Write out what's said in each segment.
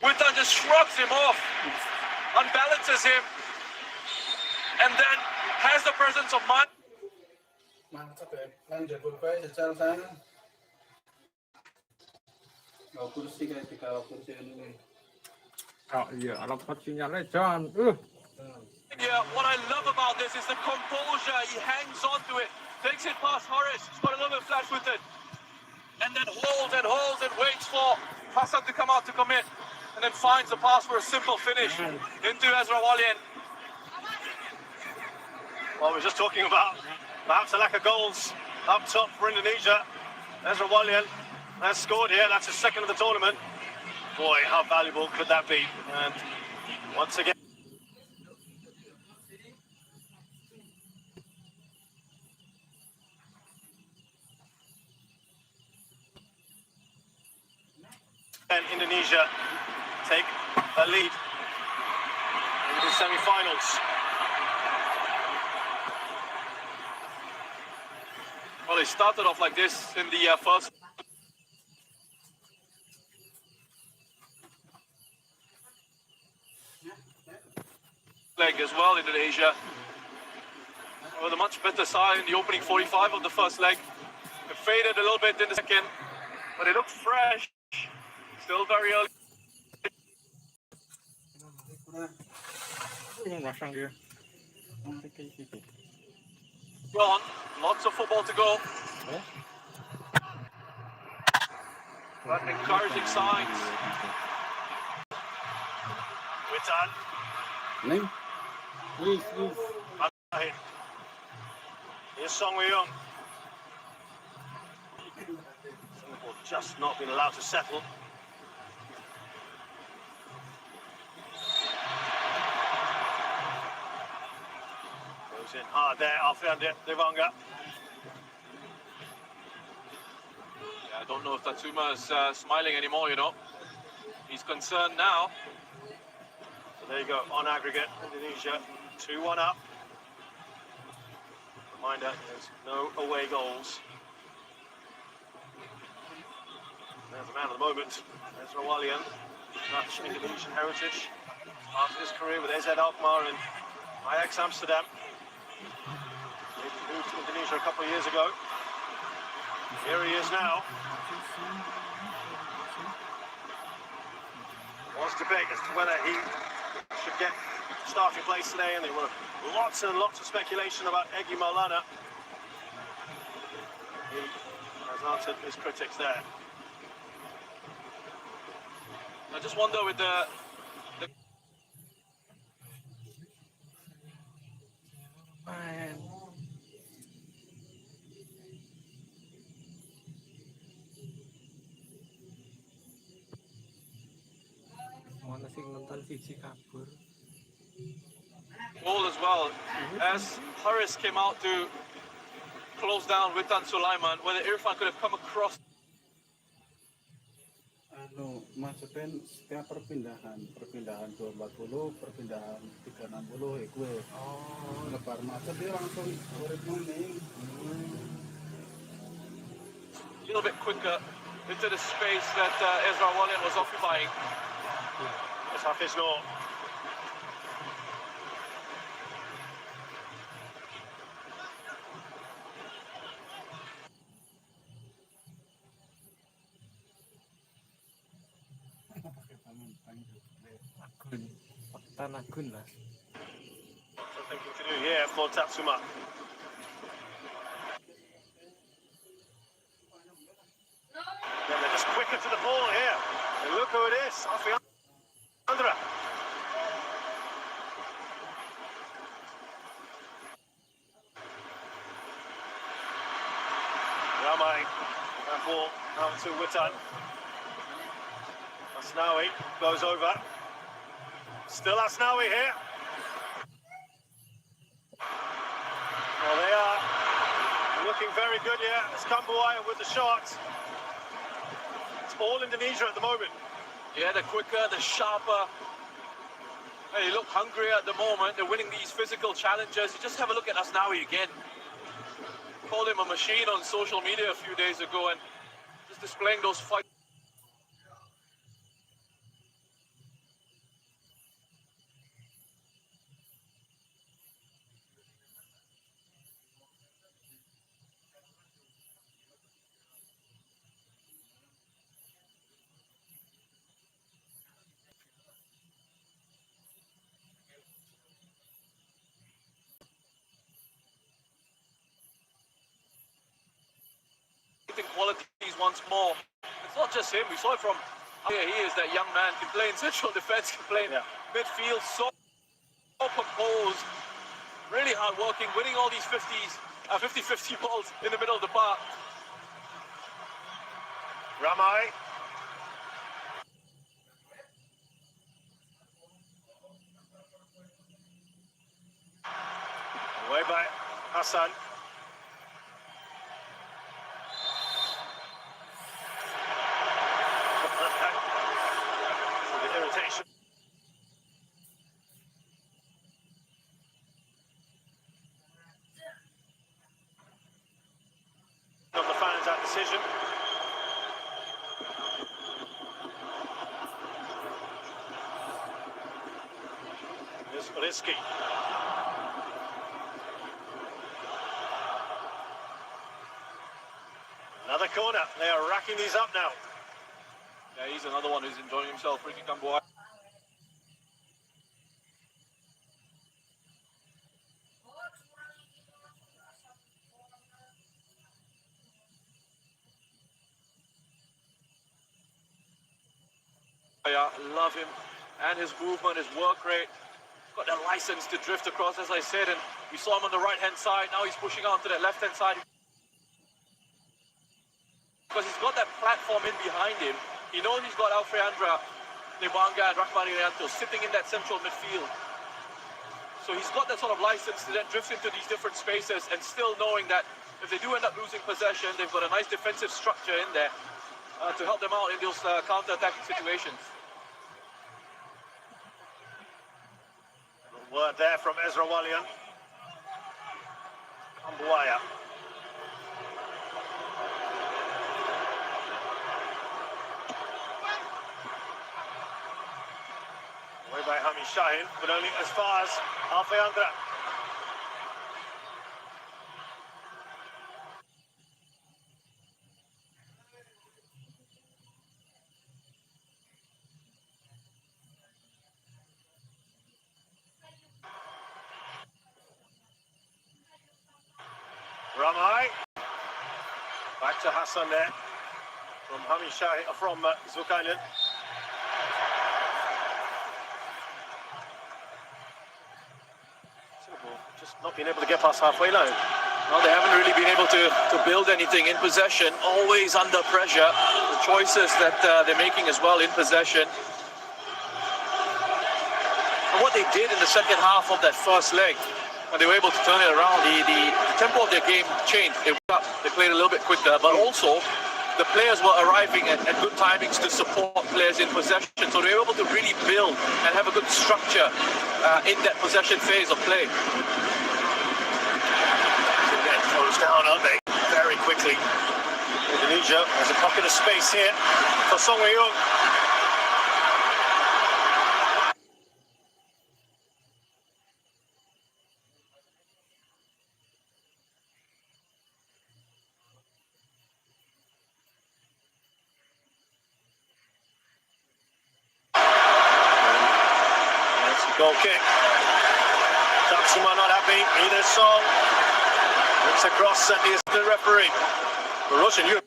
Witan just shrugs him off, unbalances him, and then has the presence of mind. Mantap ya, kan Jaburpai secara sana. Kau kursi kayak tiga kursi ini. Oh iya, rapat sinyalnya John. Yeah, what I love about this is the composure. He hangs on to it, takes it past Horace. He's got a little bit of flash with it, and then holds and waits for Hassan to come out to commit, and then finds the pass for a simple finish into Ezra Walian. Well, we're just talking about perhaps a lack of goals up top for Indonesia. Ezra Walian has scored here. That's his second of the tournament. Boy, how valuable could that be? And once again, and Indonesia take a lead in the semi-finals. Well, it started off like this in the first leg as well, Indonesia. With a much better side in the opening 45 of the first leg. It faded a little bit in the second, but it looked fresh. Still very early. Go on, lots of football to go. But encouraging signs. Witan. Neng, please. Here's Song Woo-young. Singapore just not been allowed to settle. Goes in hard there, Alfian Devanga. Yeah, I don't know if Tatsuma is smiling anymore, you know. He's concerned now. So there you go, on aggregate, Indonesia 2-1 up. Reminder, there's no away goals. There's the man of the moment, Ezra Walian, Dutch Indonesian heritage. Started his career with AZ Alkmaar and Ajax Amsterdam. He moved to Indonesia a couple of years ago. Here he is now. There was debate as to whether he should get starting place today, and there were lots and lots of speculation about Egy Maulana. He has answered his critics there. I just wonder with the Mana sih nonton siji kabur. goal as well. As Haris came out to close down Witan Sulaiman, whether Irfan could have come across. Maksudnya setiap perpindahan 240, perpindahan 360 gue. Lebar masa dia langsung urip maning. A little bit quicker into the space that Ezra Walian was occupying. It's Hafiz Noor. Tanakun lah. Something to do here for Tatsuma. Then they're just quicker to the ball here. And look who it is, Alfian Andra. Ramai, that ball out to Witan. Asnawi goes over. Still Asnawi here. Well, they are looking very good here. It's Kambuaya with the shot. It's all Indonesia at the moment. Yeah, the quicker, the sharper. They look hungrier at the moment. They're winning these physical challenges. You just have a look at Asnawi again. Called him a machine on social media a few days ago, and just displaying those fights. qualities once more. It's not just him. We saw it from here. He is that young man. Can play in central defence. Can play in midfield. So composed. Really hard working. Winning all these 50-50 balls in the middle of the park. Ramai. Away by Hassan. The irritation. Of the fans, that decision. Here's Oliski. Another corner. They are racking these up now. Yeah, he's another one who's enjoying himself. Ricky Kambuaya. Love him and his movement, his work rate. Got that license to drift across, as I said, and we saw him on the right-hand side. Now he's pushing out to that left-hand side. Because he's got that platform in behind him. He knows he's got Alfreandra, Nibanga and Rahmani Rianto sitting in that central midfield. So he's got that sort of license to then drift into these different spaces and still knowing that if they do end up losing possession, they've got a nice defensive structure in there to help them out in those counter-attacking situations. Word there from Ezra Walian. Kambuaya. Away by Hami Shahin, but only as far as Alfeandra. Ramai. Back to Hassan there. From Hami Shahin, from Zulkarnain. Just not being able to get past halfway line. Well, they haven't really been able to build anything in possession. Always under pressure. The choices that they're making as well in possession. And what they did in the second half of that first leg, when they were able to turn it around, the tempo of their game changed. They played a little bit quicker, but also the players were arriving at good timings to support players in possession. So they were able to really build and have a good structure in that possession phase of play. Again, closed down, aren't they? Very quickly. Indonesia has a pocket of space here for Song Wei-young. Goal kick. Tatsuma not happy. Either Song looks across at the assistant referee. The Russian Europe.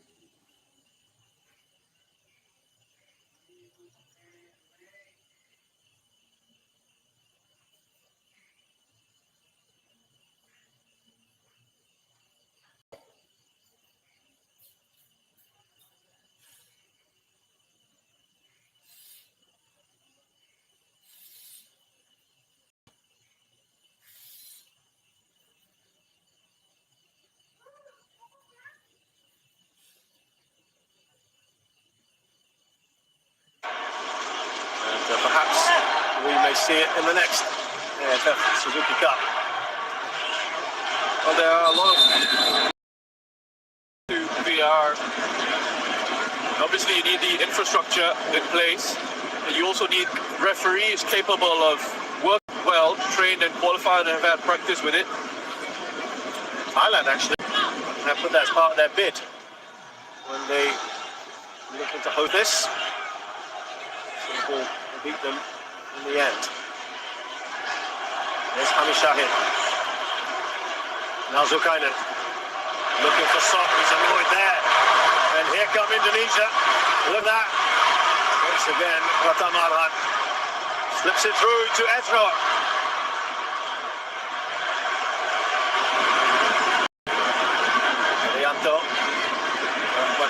Perhaps we may see it in the next AFF Suzuki Cup. Well, there are a lot of VR. Obviously, you need the infrastructure in place. And you also need referees capable of working well, trained and qualified and have had practice with it. Thailand actually have put that as part of their bid when they looking to host this. Singapore beat them in the end. There's Hami Shahin. Now Zulkarnain. Looking for Son, who's annoyed there. And here come Indonesia. Look at that. Once again, Ratamarhan slips it through to Ezra. Herianto.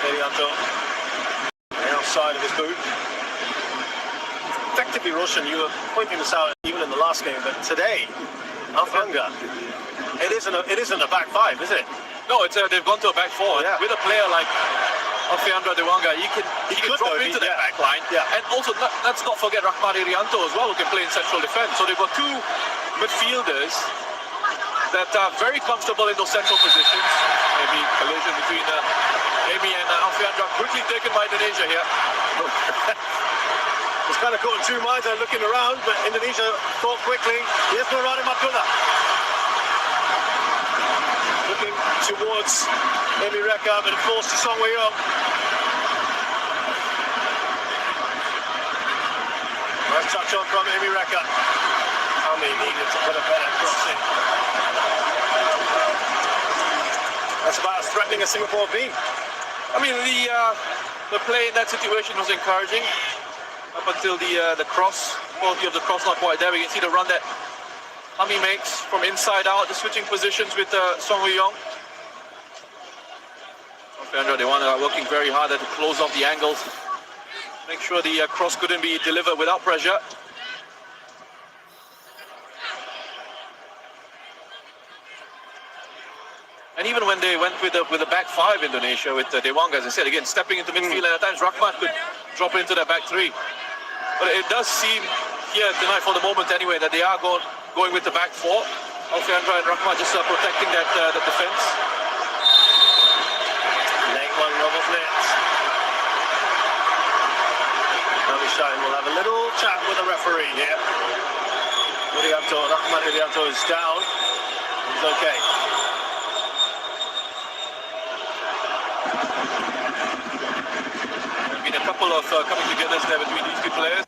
Herianto. The outside of his boot. Effectively, Roshan, you were pointing this out even in the last game, but today, Alfanga, it isn't a back five, is it? No, they've gone to a back four. Yeah. With a player like Alfeandra Dewanga, he can drop into that back line. Yeah. And also, let's not forget Rahmat Irianto as well, who can play in central defence. So they've got two midfielders that are very comfortable in those central positions. Maybe collision between Amy and Alfeandra, quickly taken by Indonesia here. Was kind of caught in two minds and looking around, but Indonesia thought quickly. Here's Nuradim Abdullah. Looking towards Amy Reka, but it falls to Song Wei-yong. Nice touch on from Amy Reka. Ami needed to put a better cross in. That's about as threatening as Singapore have been. I mean, the play in that situation was encouraging. Up until the cross, quality of the cross not quite there. We can see the run that Ami makes from inside out, the switching positions with Song Wei-yong. They want working very hard to close off the angles, make sure the cross couldn't be delivered without pressure. And even when they went with the back five, Indonesia, with Dewanga, as I said, again, stepping into midfield, and at times Rahmat could drop into that back three. But it does seem here tonight, for the moment anyway, that they are going with the back four. Alfeandra and Rahmat just protecting that defence. Late one, Robert Blitz. Nabi Shine will have a little chat with the referee here. Rahmat Irianto is down. He's okay. There's been a couple of coming togethers there between these two players.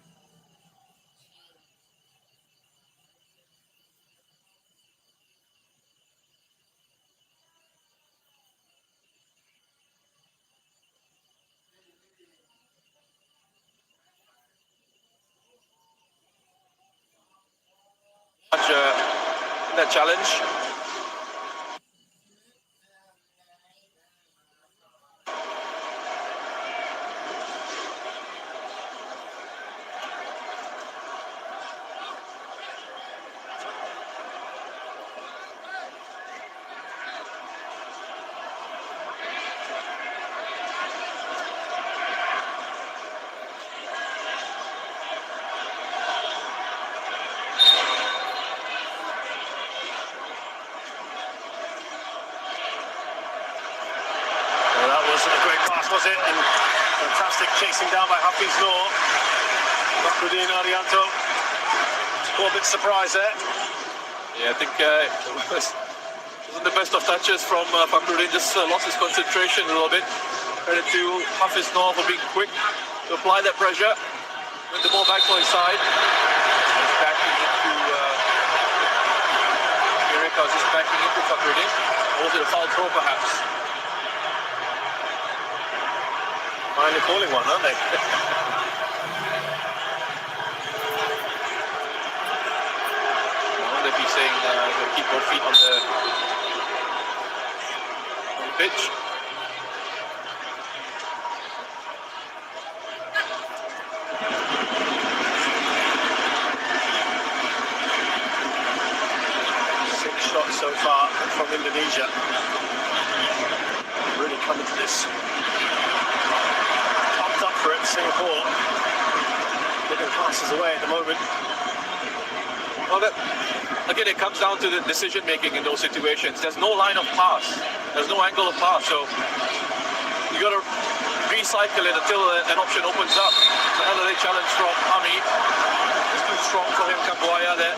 That challenge. Wasn't a great pass, was it? And fantastic chasing down by Hafiz Noor. Bakruddin Arianto. A bit surprised there. Yeah, I think it wasn't the best of touches from Bakruddin, just lost his concentration a little bit. Credit to Hafiz Noor for being quick to apply that pressure. Win the ball back for his side. He's backing into Erika is just backing into Bakruddin. Or was it a foul throw perhaps? Finally calling one, aren't they? They'll be saying they'll keep both feet on the pitch. Six shots so far from Indonesia. Really coming to this. Up for it, Singapore. Getting passes away at the moment. Well, again, it comes down to the decision making in those situations. There's no line of pass. There's no angle of pass. So you got to recycle it until an option opens up. Another late challenge from Ami. It's too strong for him, Kambuaya there.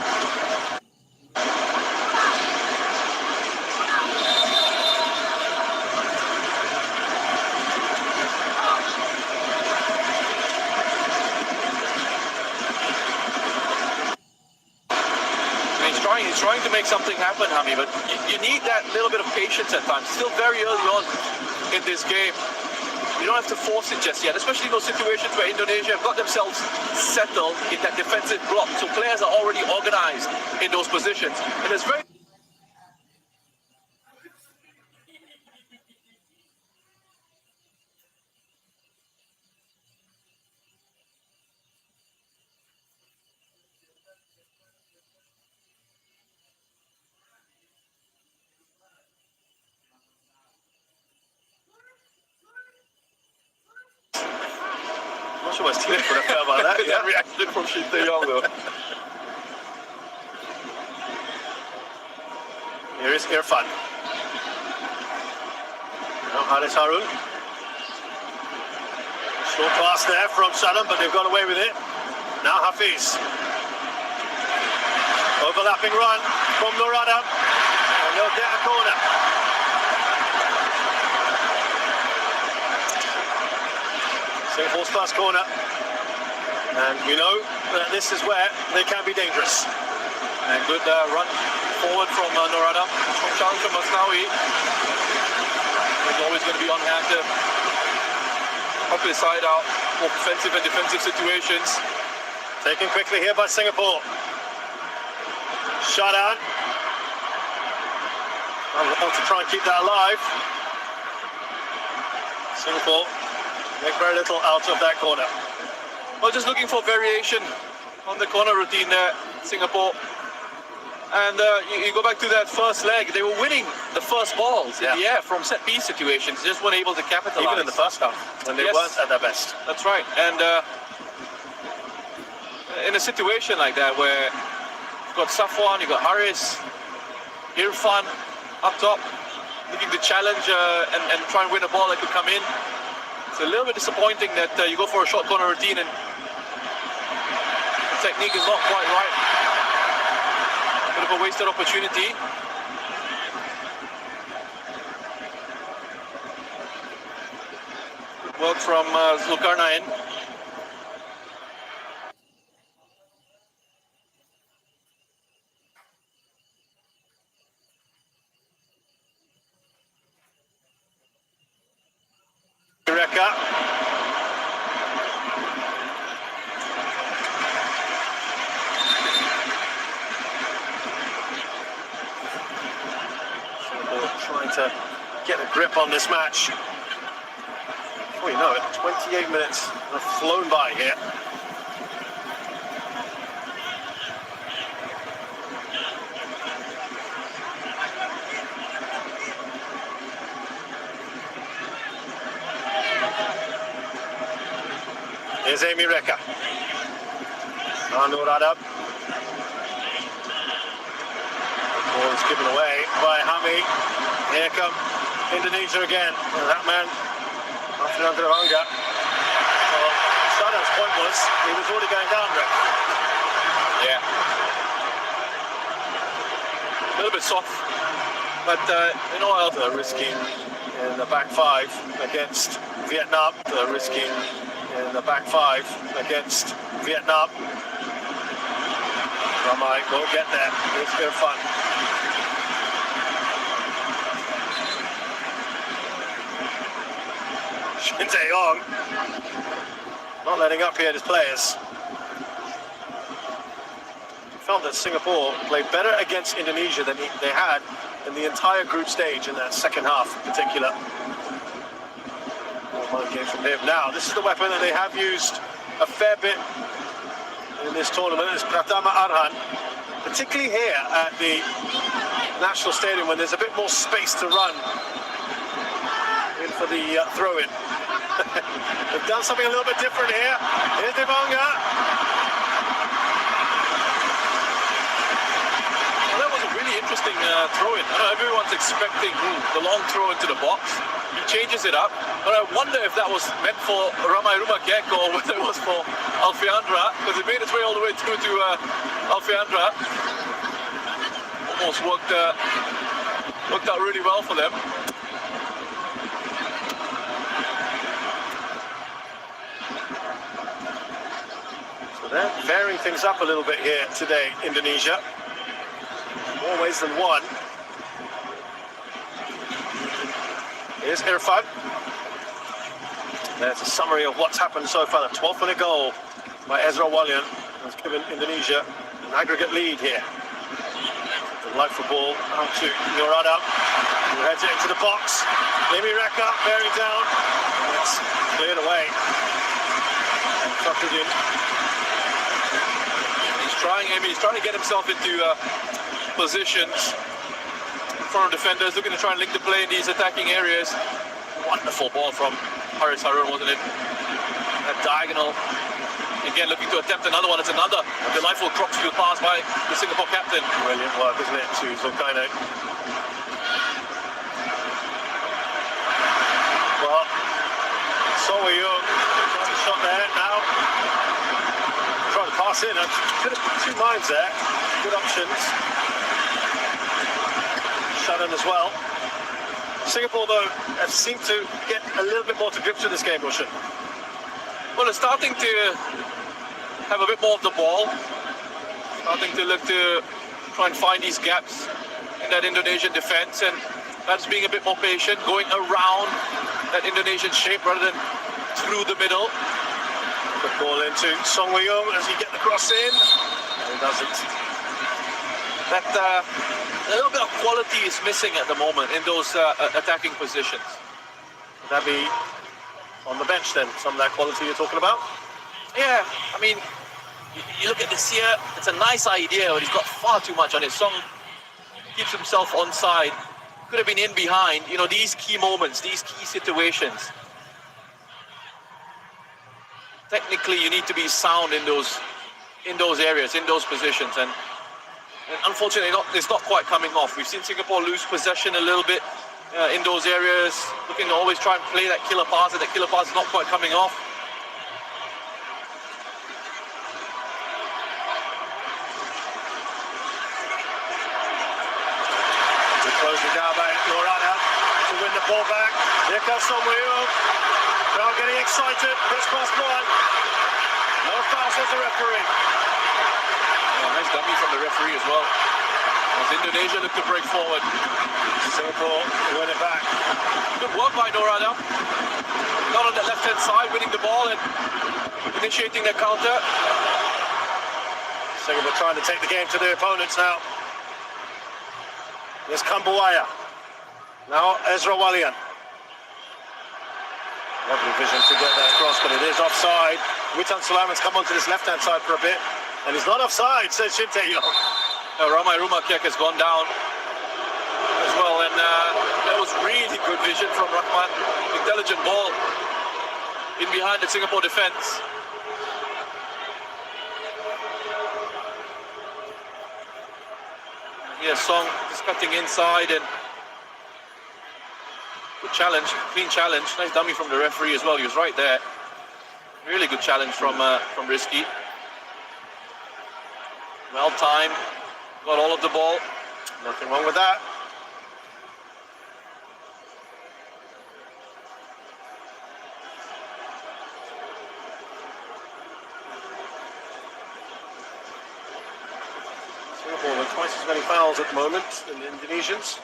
He's trying to make something happen, Hami, but you need that little bit of patience at times. Still very early on in this game. You don't have to force it just yet, especially in those situations where Indonesia have got themselves settled in that defensive block. So players are already organized in those positions. And it's very... I'm not sure what Steve would have felt about that. That reaction from Shin Tae-yong, though. Here is Irfan. Now Haris Harun. Short pass there from Salam, but they've got away with it. Now Hafiz. Overlapping run from Noradam. And they'll get a corner. Singapore's first corner. And we know that this is where they can be dangerous. And good run forward from Noradam. From challenge from Masnawi. He's always going to be on hand to help his side out for offensive and defensive situations. Taken quickly here by Singapore. Shot out. Want to try and keep that alive. Singapore make very little out of that corner. Well, just looking for variation on the corner routine there, Singapore. And you go back to that first leg, they were winning the first balls in the air from set-piece situations, just weren't able to capitalize. Even in the first half, when they weren't at their best. That's right. And in a situation like that where you've got Safwan, you've got Haris, Irfan up top, looking to challenge and try and win a ball that could come in. It's a little bit disappointing that you go for a short corner routine and the technique is not quite right. Bit of a wasted opportunity. Good work from Zulkarnain. Reka. Trying to get a grip on this match. Before you know it, 28 minutes have flown by here. Here's Amy Reka. Anur Adab. The ball is given away by Hami. Here come Indonesia again. And that man, Alfian Dravanga. Well, Sadam's point was he was already going down, Rick. Yeah. A little bit soft. But you know what else? Risking in the back five against Vietnam. Risking in the back five against Vietnam. Ramai won't get there. It's been fun. Shin Tae-yong not letting up here, his players. Felt that Singapore played better against Indonesia than they had in the entire group stage in that second half in particular. One game from him. Now, this is the weapon that they have used a fair bit in this tournament, is Pratama Arhan, particularly here at the National Stadium when there's a bit more space to run in for the throw-in. They've done something a little bit different here. Here's Devanga. Well, that was a really interesting throw-in. I know everyone's expecting the long throw into the box. He changes it up, but I wonder if that was meant for Ramai Rumakeko or whether it was for Alfiandra, because it made its way all the way through to Alfiandra. Almost worked out really well for them. So they're varying things up a little bit here today, Indonesia. more ways than one. Here's Irfan. There's a summary of what's happened so far. The 12th minute goal by Ezra Walian has given Indonesia an aggregate lead here. The light for ball out to Yorada, who heads it into the box. Amy Reka bearing down, and it's cleared away. And tucked it in. He's trying to get himself into positions in front of defenders, looking to try and link the play in these attacking areas. Wonderful ball from Haris Harun, wasn't it? That diagonal. Again, looking to attempt another one. It's another delightful crossfield pass by the Singapore captain. Brilliant work, isn't it, to Zulkarnain? Well, So Wei Young got the shot there now. Trying to pass in. Could have put 2 minds there. Good options. Shannon as well. Singapore, though, have seemed to get a little bit more to grips with this game, Roshan. Well, it's starting to have a bit more of the ball. Starting to look to try and find these gaps in that Indonesian defense, and that's being a bit more patient, going around that Indonesian shape rather than through the middle. Good ball into Song Wei Young as he get the cross in. No, he doesn't. That a little bit of quality is missing at the moment in those attacking positions. Would that be on the bench then, some of that quality you're talking about? Yeah, I mean, you look at this here, it's a nice idea, but he's got far too much on it. Song keeps himself onside, could have been in behind. You know, these key moments, these key situations. Technically, you need to be sound in those areas, in those positions, and unfortunately, it's not quite coming off. We've seen Singapore lose possession a little bit in those areas, looking to always try and play that killer pass, and that killer pass is not quite coming off. Closing down by Lorana to win the ball back. Here comes Song Wei Young. Crowd getting excited. Crisscross one. No foul, says the referee. Oh, nice dummy from the referee as well. As Indonesia look to break forward. Singapore win it back. Good work by Norada. Got on the left-hand side, winning the ball and initiating their counter. Singapore trying to take the game to their opponents now. Here's Kambuaya. Now Ezra Walian. Lovely vision to get that across, but it is offside. Witan Sulaiman's come onto this left-hand side for a bit, and he's not offside, says Shin Tae-yong. Ramai Rumakiak has gone down as well, and that was really good vision from Rahman. Intelligent ball in behind the Singapore defense. Here's Song just cutting inside, and good challenge, clean challenge. Nice dummy from the referee as well. He was right there. Really good challenge from Rizky. Well timed. Got all of the ball. Nothing wrong with that. Singapore with twice as many fouls at the moment than the Indonesians.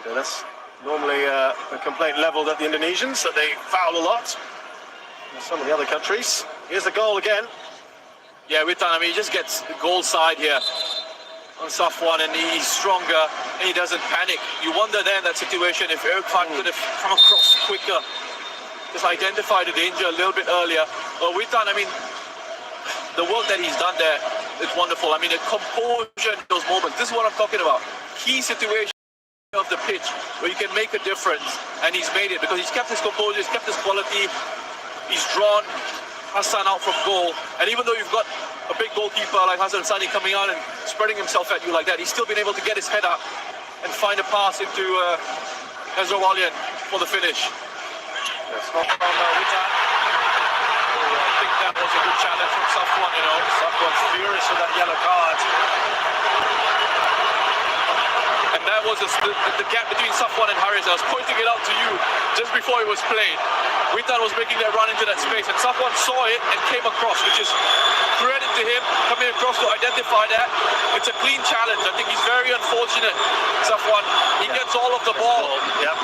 And that's normally a complaint levelled at the Indonesians, that they foul a lot. And some of the other countries. Here's the goal again. Yeah, Witan, I mean, he just gets the goal side here on Safwan, and he's stronger, and he doesn't panic. You wonder then in that situation if Irfan could have come across quicker, just identify the danger a little bit earlier. But Witan, I mean, the work that he's done there is wonderful. I mean, the composure in those moments, this is what I'm talking about. Key situation of the pitch where you can make a difference, and he's made it because he's kept his composure, he's kept his quality, he's drawn Hassan out from goal, and even though you've got a big goalkeeper like Hassan Sani coming out and spreading himself at you like that, he's still been able to get his head up and find a pass into Ezra Walian for the finish. That's not from Witan. I think that was a good challenge from Safwan, you know. Safwan's furious with that yellow card. And that was was the gap between Safwan and Haris. I was pointing it out to you just before it was played. Witan was making that run into that space, and Safwan saw it and came across, which is credit to him coming across to identify that. It's a clean challenge. I think he's very unfortunate, Safwan. He gets all of the ball. Yep.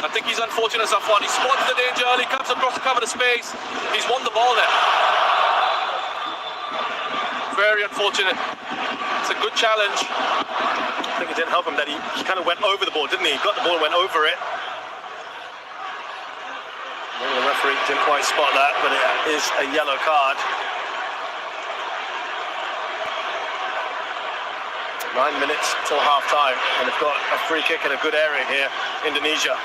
I think he's unfortunate, Safwan. He spots the danger early, comes across to cover the space. He's won the ball there. Very unfortunate. It's a good challenge. I think it didn't help him that he kind of went over the ball, didn't he? He got the ball and went over it. Maybe the referee didn't quite spot that, but it is a yellow card. 9 minutes till half time, and they've got a free kick in a good area here, Indonesia.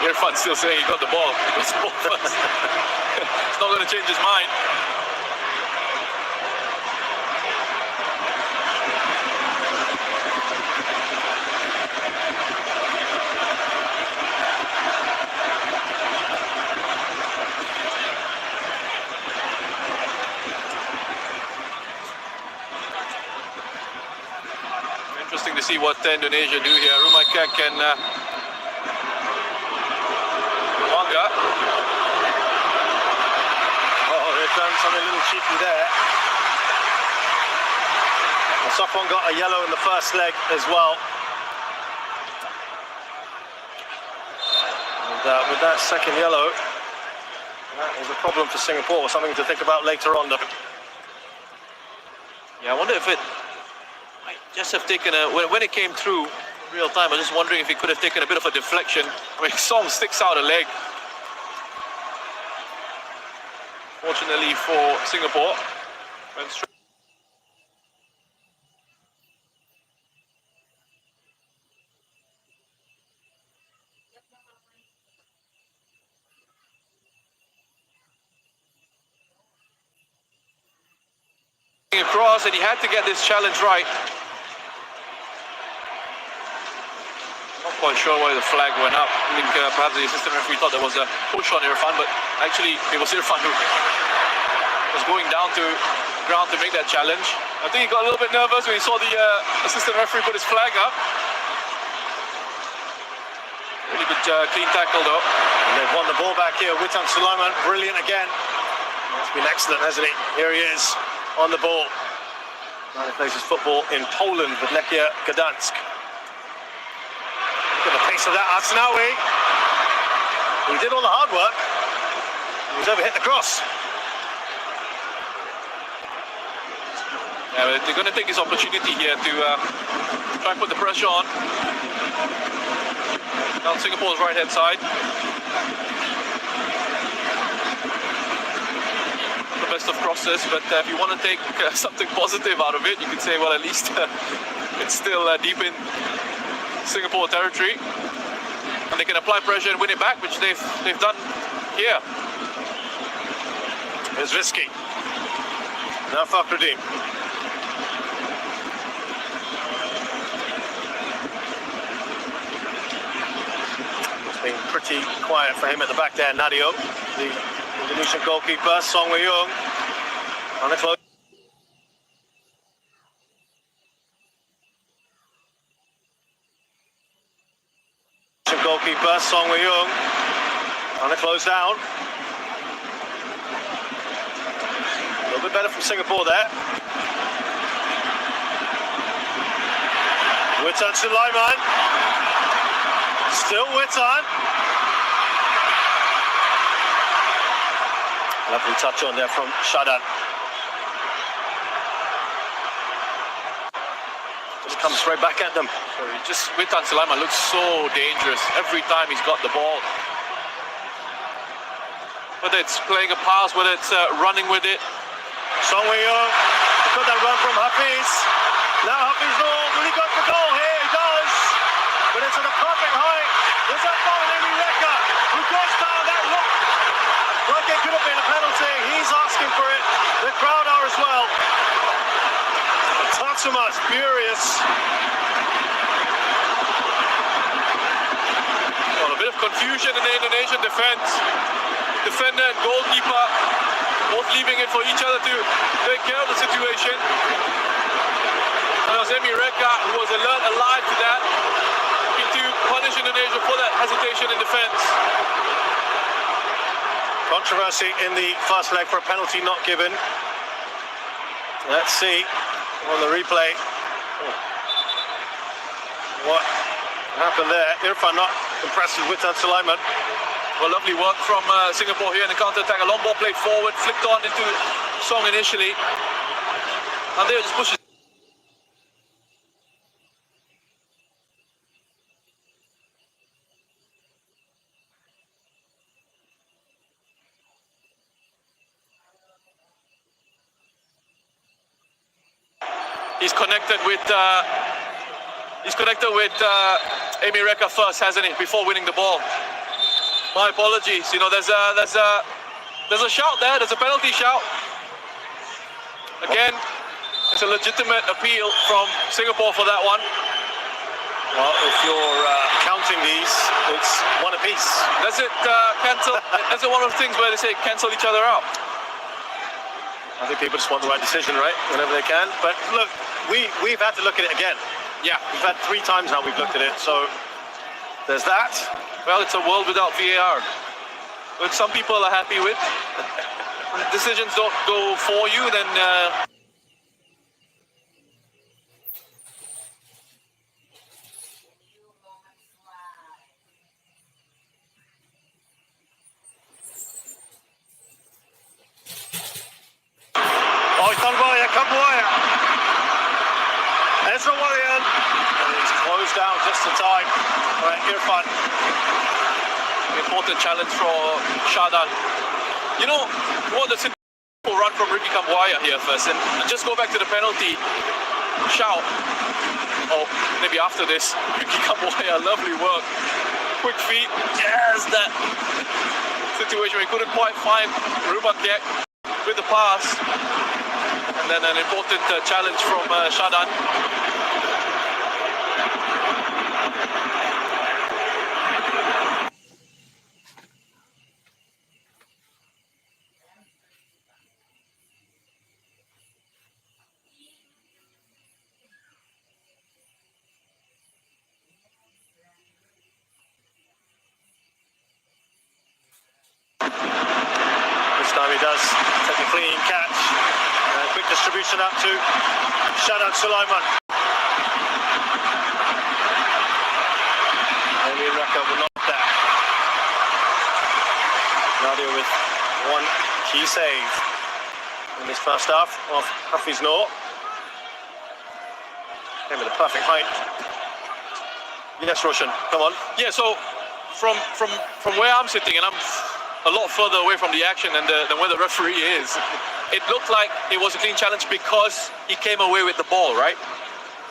Irfan's still saying he got the ball. He got the ball first. It's not going to change his mind. Interesting to see what Indonesia do here. Rumakek and Wanga. Oh, they've done something a little cheeky there. Well, Safwan got a yellow in the first leg as well. And with that second yellow, that is a problem for Singapore. Something to think about later on, though. Yeah, I wonder if it might just have taken a... When it came through real time, I was just wondering if he could have taken a bit of a deflection. I mean, Song sticks out a leg. Fortunately for Singapore, went straight. Across, and he had to get this challenge right. Not quite sure why the flag went up. I think perhaps the assistant referee thought there was a push on Irfan, but actually it was Irfan who was going down to ground to make that challenge. I think he got a little bit nervous when he saw the assistant referee put his flag up. Really good clean tackle though. And they've won the ball back here. Witan Sulaiman, brilliant again. It's been excellent, hasn't he? Here he is on the ball. Now he plays his football in Poland with Lechia Gdansk. Look at the pace of that Asnawi. He did all the hard work. He's over hit the cross. Yeah, but they're going to take this opportunity here to try and put the pressure on. Down Singapore's right-hand side. The best of crosses, but if you want to take something positive out of it, you could say, well, at least it's still deep in Singapore territory, and they can apply pressure and win it back, which they've done here. Here's Rizky. Now Fakhruddin. It's been pretty quiet for him at the back there, Nadio. The Indonesian goalkeeper, Song Wei-yung, on the close. Goalkeeper, Song Wei-yung, on the close down. A little bit better from Singapore there. Witan Sulaiman. Still Witan. Lovely touch on there from Shadan. Just comes straight back at them. Witan Sulaiman looks so dangerous every time he's got the ball. Whether it's playing a pass, whether it's running with it. Song Wei-yung, got that run from Hafiz. Now Hafiz will he go for goal here? He does. But it's at a perfect height. There's that ball in Reka, who goes down that look. Like it could have been a penalty. He's asking for it. The crowd are as well. Tatsuma's furious. Well, a bit of confusion in the Indonesian defense. Defender and goalkeeper both leaving it for each other to take care of the situation. And it was Emi Reka who was alert, alive to that, looking to punish Indonesia for that hesitation in defence. Controversy in the first leg for a penalty not given. Let's see on the replay what happened there. Irfan not impressive with that Sulaiman. Well, lovely work from Singapore here in the counter-attack. A long ball played forward, flicked on into Song initially. And there just pushes. He's connected with Emi Reka first, hasn't he? Before winning the ball. My apologies. You know, there's a shout there. There's a penalty shout. Again, it's a legitimate appeal from Singapore for that one. Well, if you're counting these, it's one apiece. Does it cancel? Is it one of the things where they say cancel each other out? I think people just want the right decision, right? Whenever they can. But look, we've had to look at it again. Yeah. We've had 3 times now we've looked at it. So there's that. Well, it's a world without VAR, which some people are happy with. When decisions don't go for you, then Ezra Walian. And he's closed down just in time. All right, Irfan. important challenge for Shadan. You know what, the simple run from Ricky Kambuaya here first, and just go back to the penalty shout. Oh, maybe after this, Ricky Kambuaya, lovely work. Quick feet, yes, that situation where he couldn't quite find Ruben Kek with the pass. And then an important challenge from Shadan. This time he does take a clean catch. Quick distribution up to Shadan Sulaiman. Emi Reka will not that. Nadia with one key save in this first half of Hafiz Noor. Came with a perfect height. Yes, Roshan, come on. Yeah, so from where I'm sitting, and I'm a lot further away from the action than where the referee is, it looked like it was a clean challenge because he came away with the ball, right?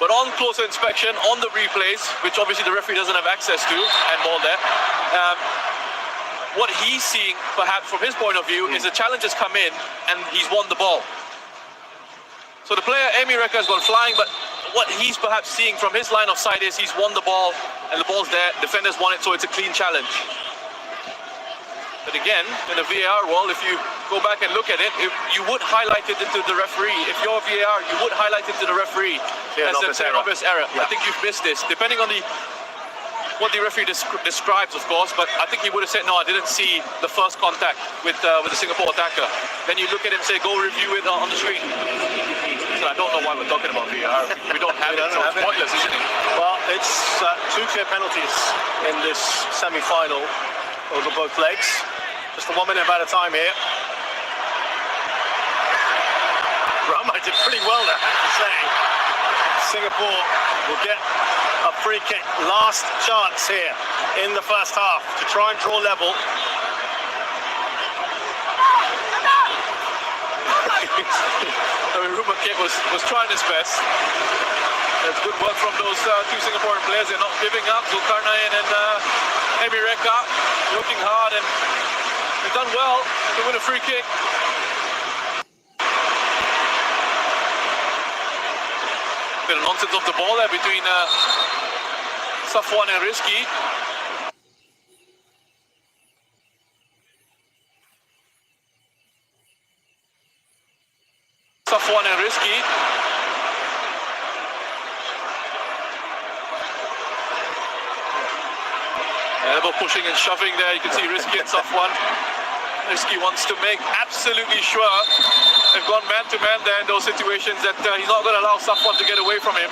But on closer inspection, on the replays, which obviously the referee doesn't have access to, and more there, what he's seeing, perhaps from his point of view, is the challenge has come in and he's won the ball. So the player, Emi Reka, has gone flying, but what he's perhaps seeing from his line of sight is he's won the ball and the ball's there, defenders won it, so it's a clean challenge. But again, in the VAR world, if you go back and look at it, you would highlight it into the referee. If you're VAR, you would highlight it to the referee as an obvious error. Yeah. I think you've missed this, depending on what the referee describes, of course. But I think he would have said, no, I didn't see the first contact with the Singapore attacker. Then you look at it and say, go review it on the screen. So I don't know why we're talking about VAR. We don't have it, so it's pointless, isn't it? Well, it's 2 clear penalties in this semi-final over both legs. Just a 1 minute at a time here. Rama did pretty well there, I have to say. Singapore will get a free kick. Last chance here in the first half to try and draw level. I mean, Ruben Kek was trying his best. It's good work from those 2 Singaporean players. They're not giving up. Zulkarnain and Emi Reka working hard, and they've done well to win a free kick. Bit of nonsense off the ball there between Safwan and Rizky. Safwan and Rizky. Elbow pushing and shoving there. You can see Rizky and Safwan. Rizky wants to make absolutely sure they've gone man to man there in those situations that he's not going to allow Safwan to get away from him.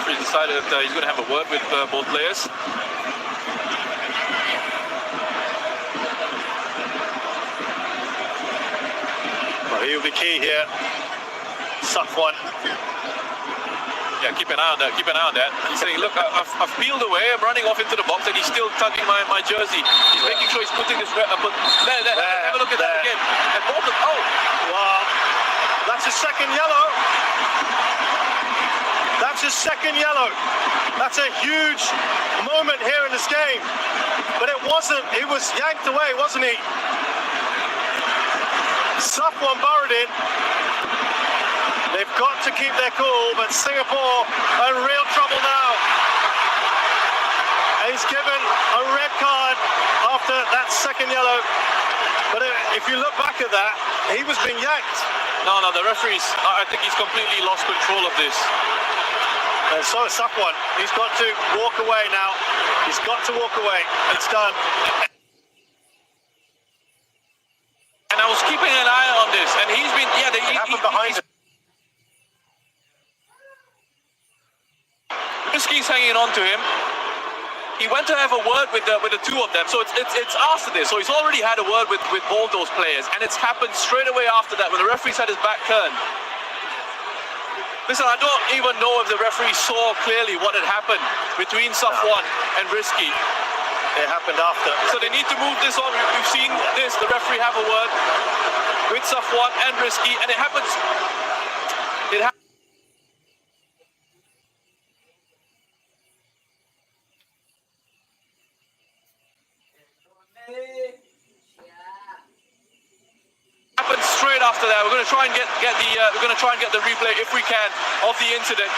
Referee decided that he's going to have a word with both players. Well, he'll be key here. Safwan. Yeah, keep an eye on that, keep an eye on that. He's saying, look, I've peeled away, I'm running off into the box, and he's still tugging my jersey. He's making sure he's putting his... have a look at that again. And both of... Oh! Wow. That's his second yellow. That's his second yellow. That's a huge moment here in this game. But it wasn't. He was yanked away, wasn't he? Safwan burrowed in. They've got to keep their cool, but Singapore are in real trouble now. He's given a red card after that second yellow. But if you look back at that, he was being yanked. No, the referees, I think he's completely lost control of this. And so is Safwan. He's got to walk away now. He's got to walk away. It's done. And I was keeping an eye on this, and he's been... Yeah, It happened behind him. Rizky's hanging on to him. He went to have a word with the two of them, so it's after this. So he's already had a word with both those players, and it's happened straight away after that when the referee's had his back turned. Listen, I don't even know if the referee saw clearly what had happened between Safwan and Rizky. It happened after. So they need to move this on. We've seen this, the referee have a word with Safwan and Rizky, and it happens. Happened straight after that. We're going to try and get the replay if we can of the incident.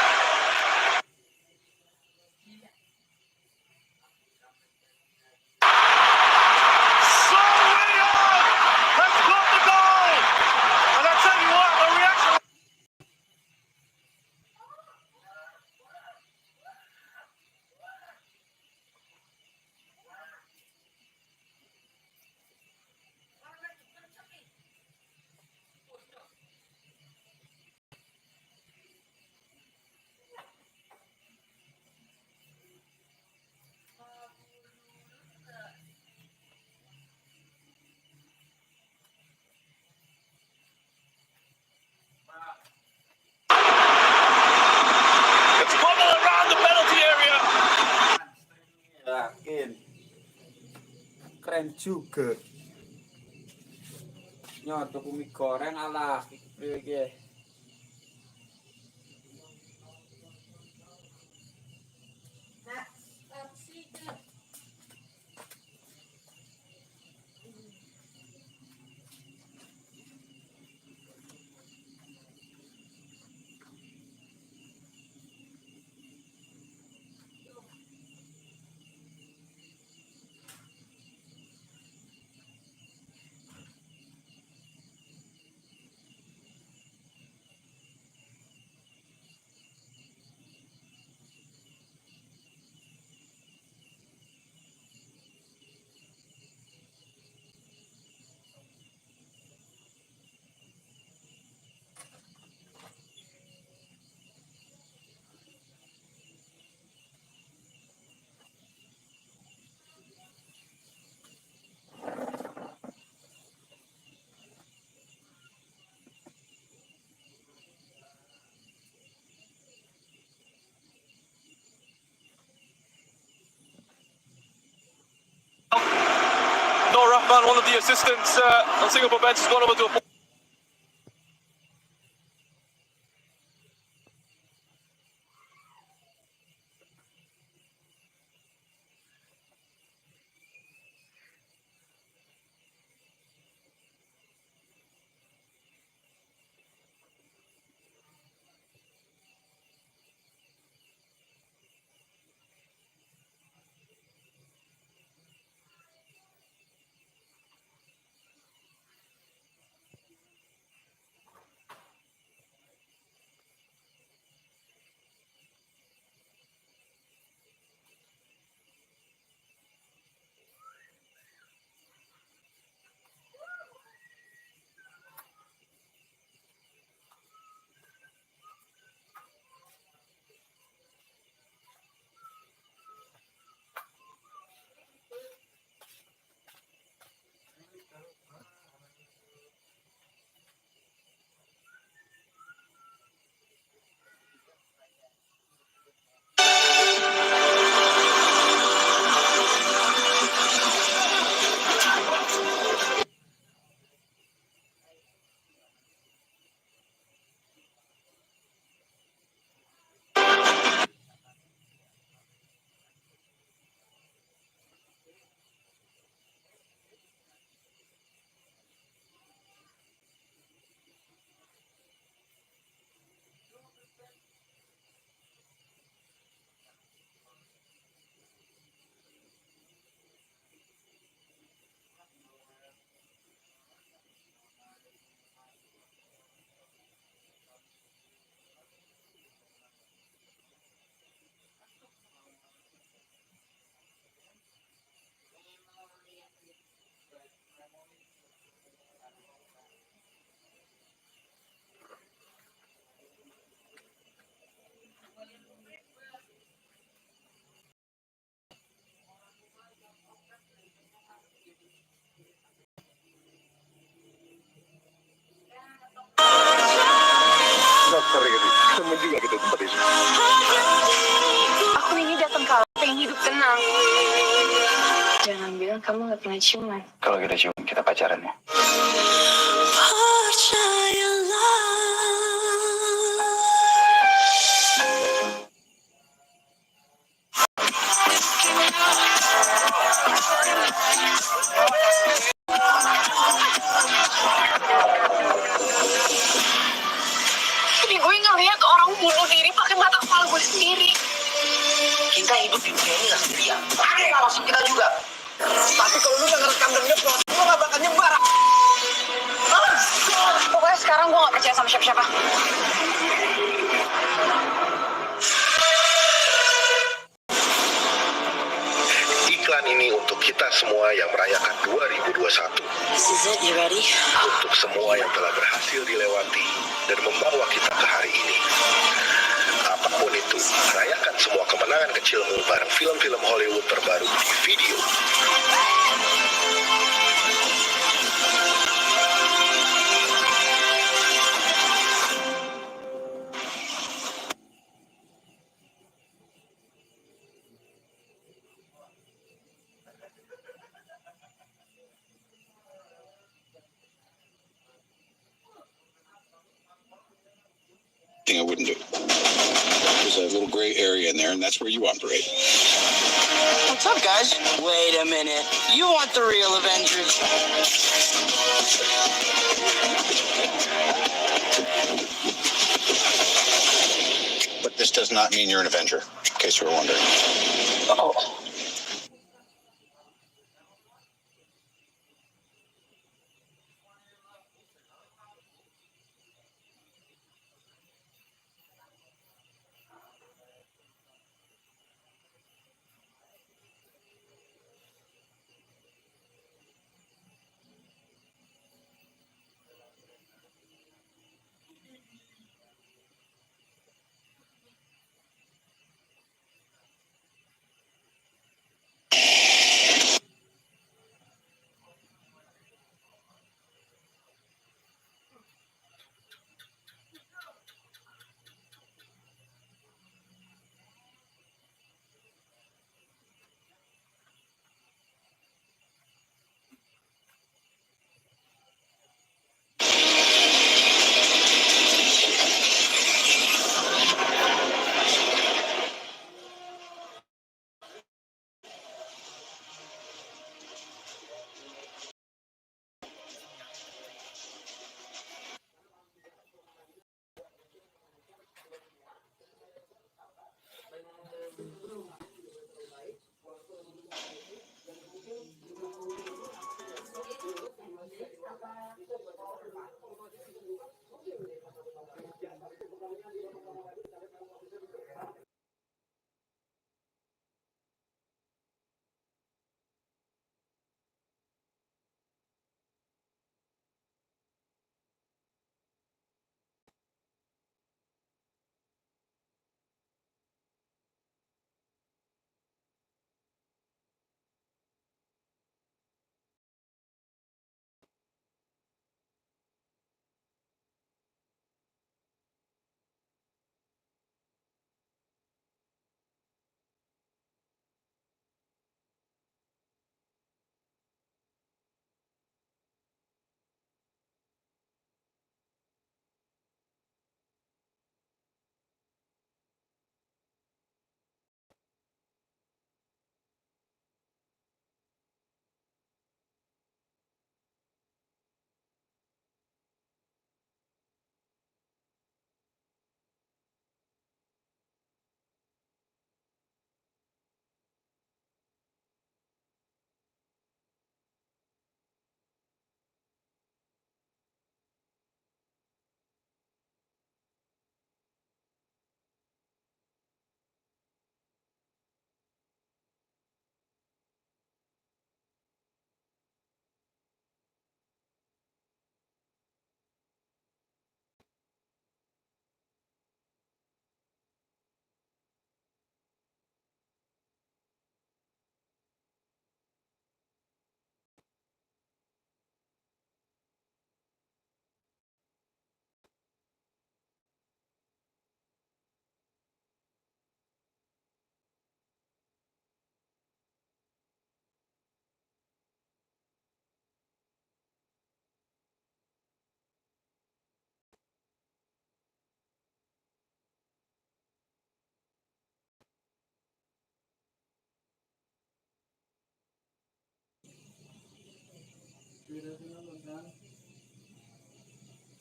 Keren juga. Nyoto mie goreng ala iki. Rahman, one of the assistants on Singapore bench, has gone over to a... Temen juga kita tempat ini. Aku ini datang ke alam pengen hidup tenang. Jangan bilang kamu gak pernah ciuman. Kalau kita cium, kita pacaran ya. Tapi gue ngeliat orang bunuh diri pakai mata kepala gue sendiri. Kita hidup di dunia ini gak sendirian. Ada yang ngawasin kita juga. Tapi kalau lu gak ngerekam dan ngeplot, lu gak bakal nyebar. Pokoknya sekarang gue gak percaya sama siapa-siapa. Iklan ini untuk kita semua yang merayakan 2021. This is it, you ready? Untuk semua yang telah berhasil dilewati dan membawa kita ke hari ini. Apapun itu, rayakan semua kemenangan kecilmu bareng film-film Hollywood terbaru di video. I wouldn't do. There's a little gray area in there, and that's where you operate. What's up, guys? Wait a minute. You want the real Avengers? But this does not mean you're an Avenger, in case you were wondering. Oh.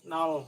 nol.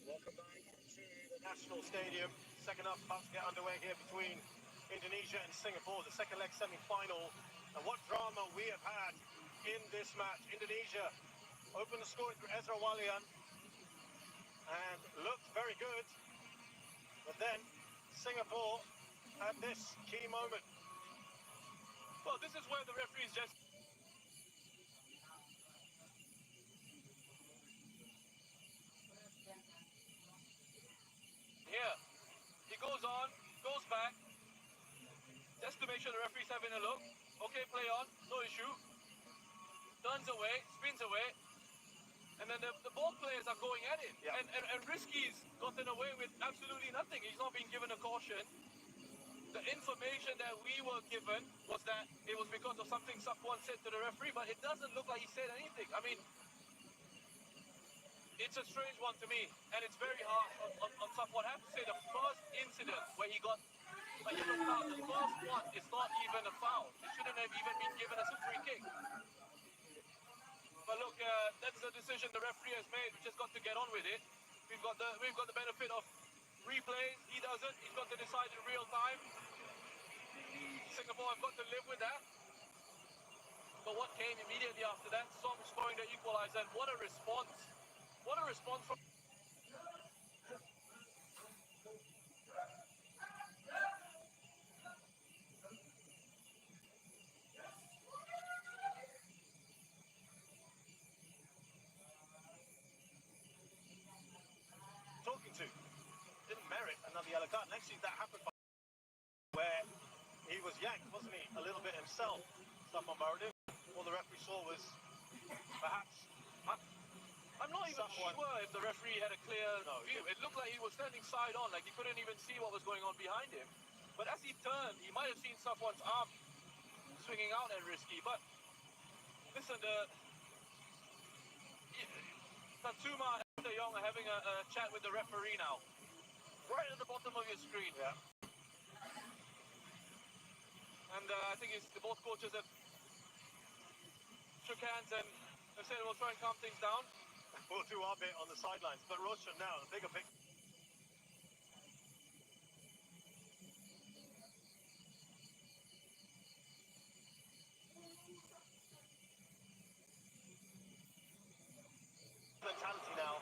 Welcome back to the National Stadium. Second half about to get underway here between Indonesia and Singapore, the second leg semi-final. And what drama we have had in this match. Indonesia opened the scoring through Ezra Walian and looked very good. But then Singapore had this key moment. Well, this is where the referees just... Here, he goes on, goes back, just to make sure the referee's having a look. Okay, play on, no issue. Turns away, spins away, and then the ball players are going at it. Yeah. And Risky's gotten away with absolutely nothing. He's not being given a caution. The information that we were given was that it was because of something Safwan said to the referee, but it doesn't look like he said anything. I mean, it's a strange one to me, and it's very hard on Safwan. I have to say, the first incident where he got a yellow card, the first one is not even a foul. It shouldn't have even been given as a free kick. But look, that's the decision the referee has made. We just got to get on with it. We've got the benefit of replays. He doesn't. He's got to decide in real time. Singapore have got to live with that. But what came immediately after that? Song scoring the equalizer. And what a response! What a response from... Talking to didn't merit another yellow card. Next thing that happened where he was was yanked, wasn't he? A little bit himself, Stefan Baradin. All the referee saw was perhaps I'm not even Someone- sure if the referee had a clear No, view. It looked like he was standing side on, like he couldn't even see what was going on behind him. But as he turned, he might have seen someone's arm swinging out at Risky. But listen, Tatsuma and De Jong are having a chat with the referee now. Right at the bottom of your screen. yeah. And I think both coaches have shook hands and have said we'll try and calm things down. We'll do our bit on the sidelines, but Roshan now, the bigger picture. Mentality now.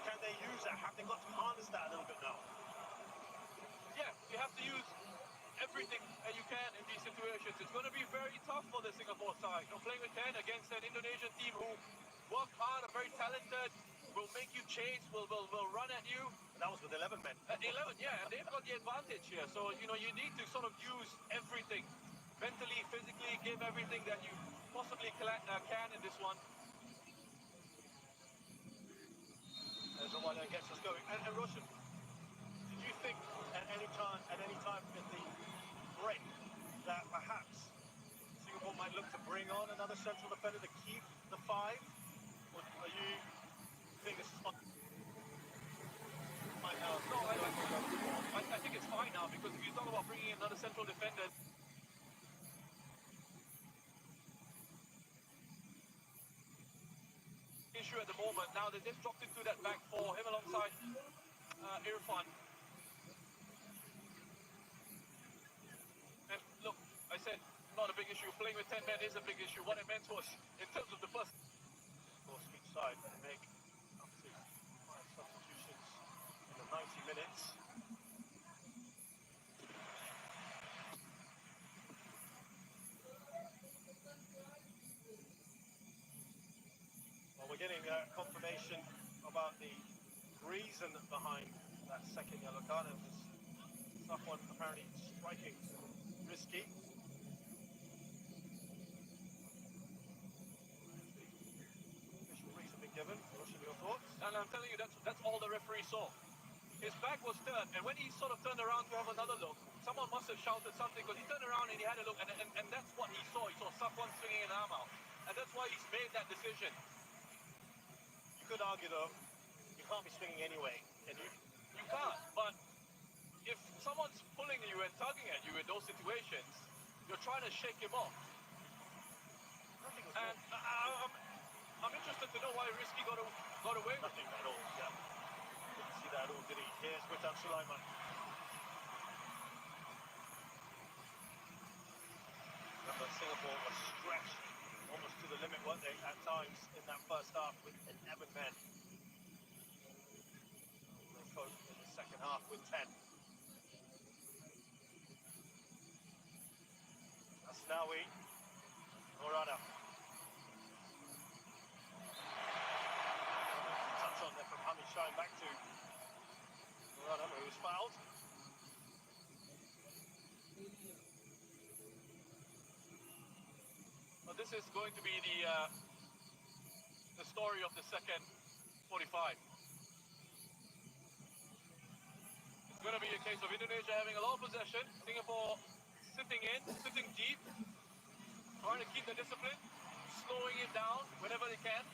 Can they use that? Have they got to harness that a little bit now? Yeah, you have to use everything that you can in these situations. It's going to be very tough for the Singapore side. You're playing with 10 against an Indonesian team who work hard, are very talented, will make you chase, will run at you. And that was with 11 men. At 11, yeah, and they've got the advantage here. So, you know, you need to sort of use everything. Mentally, physically, give everything that you possibly can in this one. There's a one that gets us going. And Roshan, did you think at any time in the break that perhaps Singapore might look to bring on another central defender to keep the 5? Or are you think this is fine now? No, I think it's fine now because if you talk about bringing in another central defender, issue at the moment. Now they've dropped into that back four, him alongside Irfan. And look, I said not a big issue. Playing with 10 men is a big issue. What it meant was, in terms of the first. Of course, each side make up to 5 substitutions in the 90 minutes. Well, we're getting confirmation about the reason behind that second yellow card. It was someone apparently striking Risky. Official reason been given. What should be your thoughts? And I'm telling you, that's all the referee saw. His back was turned, and when he sort of turned around to have another look, someone must have shouted something because he turned around and he had a look, and that's what he saw. He saw someone swinging an arm out, and that's why he's made that decision. You could argue though, you can't be swinging anyway, and You can't, but if someone's pulling you and tugging at you in those situations, you're trying to shake him off. nothing was And I'm interested to know why Risky got away with nothing at all. Yeah, didn't see that at all, did he? Here's Witan Sulaiman. Remember, Singapore was stretched almost to the limit, weren't they, at times in that first half with 11 men. They coped in the second half with 10. Asnawi, Morada. Touch on there from Hamid Shine back to Morada, who was fouled. Well, this is going to be the story of the second 45. It's going to be a case of Indonesia having a lot of possession, Singapore sitting deep, trying to keep the discipline, slowing it down whenever they can.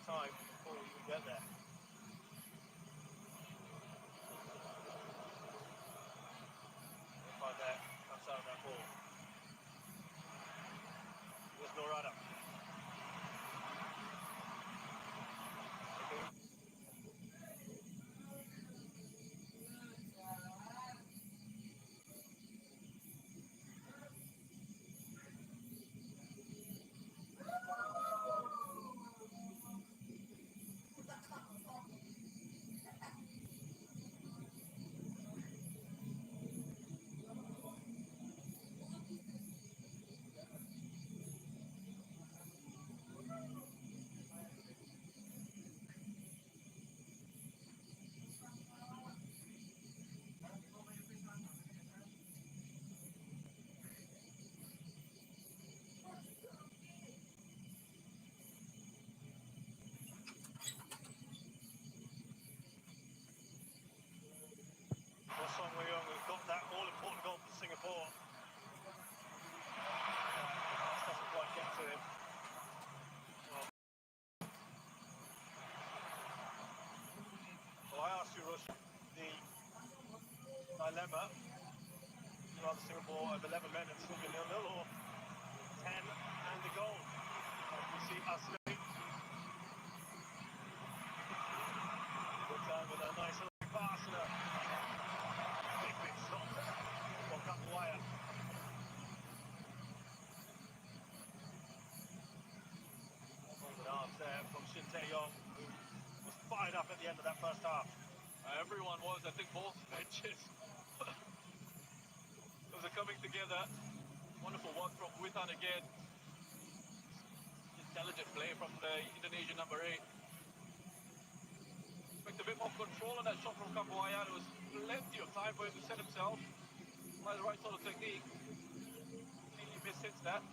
Time before we even get there. Right there, cuts out that ball. Here's Norada. Singapore. Doesn't quite get to him. Well, I asked you, Rush, the dilemma. Rather Singapore have 11 men and still be 0-0, or 10 and the goal. We see Asli. Good time with a nice little pass and a big shot from Kapuaya. Good arms there from Shin Tae-yong, who was fired up at the end of that first half. Everyone was, I think both benches. Those are coming together. Wonderful work from Witan again. Intelligent play from the Indonesian number 8. Expect a bit more control on that shot from Kapuaya. There was plenty of time for him to set himself. By the right sort of technique. He mishits that.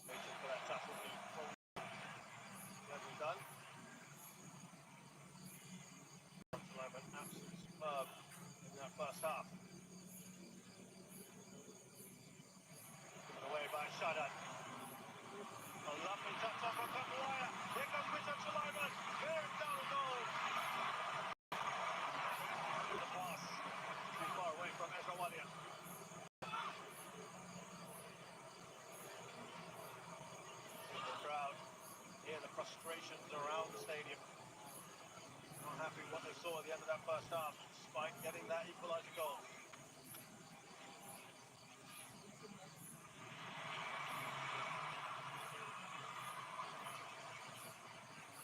Waiting for that tackle from Level done. Sulaiman absolutely superb in that first half. Given away by Shadan. A lovely touch on from Kapuaya. Here comes Witan Sulaiman. Bearing down the goal. The pass too far away from Ezra Walian. The crowd hear the frustrations around the stadium. Not happy with what they saw at the end of that first half, despite getting that equaliser goal.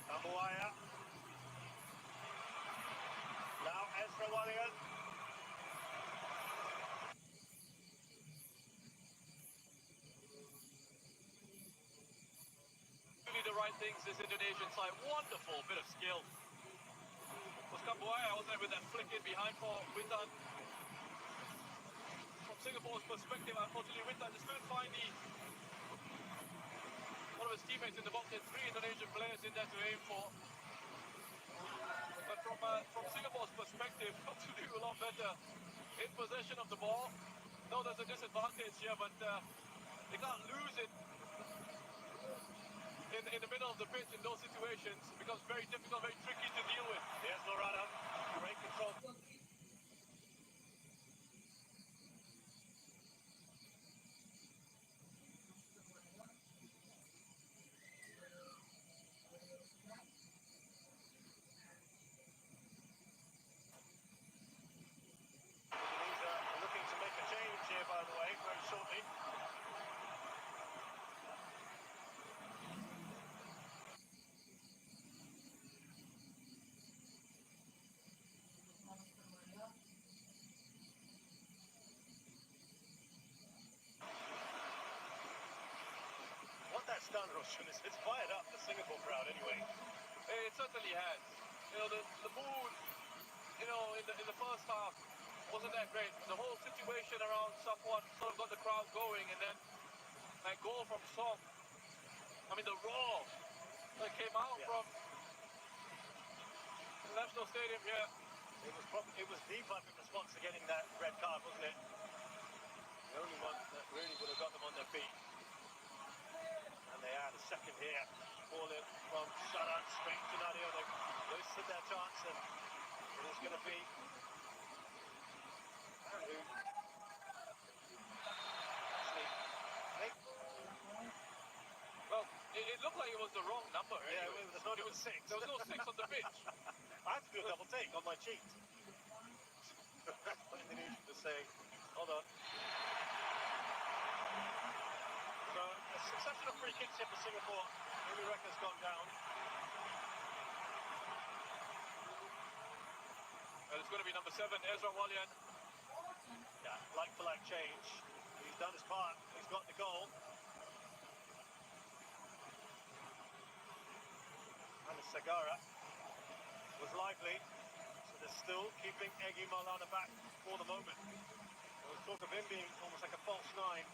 Kapuaya. Now Ezra Walian. Doing the right things, this Indonesian side. Wonderful bit of skill. Was Kapuaya, wasn't it, with that flick in behind for Witan. From Singapore's perspective, unfortunately, Witan just couldn't find one of his teammates in the box. Had 3 Indonesian players in there to aim for. But from Singapore's perspective, got to do a lot better in possession of the ball. No, there's a disadvantage here, but they can't lose it in the middle of the pitch in those situations. It becomes very difficult, very tricky to deal with. Here's Lorana. Great control. Indonesia looking to make a change here, by the way, very shortly. What that's done, Roshan, is it's fired up the Singapore crowd anyway. It certainly has. You know, the mood, you know, in the first half wasn't that great. The whole situation around Safwan sort of got the crowd going, and then that goal from Song. I mean, the roar that came out from the National Stadium here. It was the perfect response to getting that red card, wasn't it? The only one that really would have got them on their feet. And they add a second here. Ball in from Shadan straight to Nadio. They wasted their chance, and it is going to be Well, it looked like it was the wrong number. yeah, Anyway. it was 6. There was no 6 on the pitch. I had to do a double take on my cheat. Indonesian was saying, hold on. So a succession of free kicks here for Singapore. Amy Recker's gone down. Well, it's going to be number 7, Ezra Walian. Yeah, like for like change. He's done his part. He's got the goal. And Sagara was lively. So they're still keeping Egy Maulana back for the moment. There was talk of him being almost like a false 9.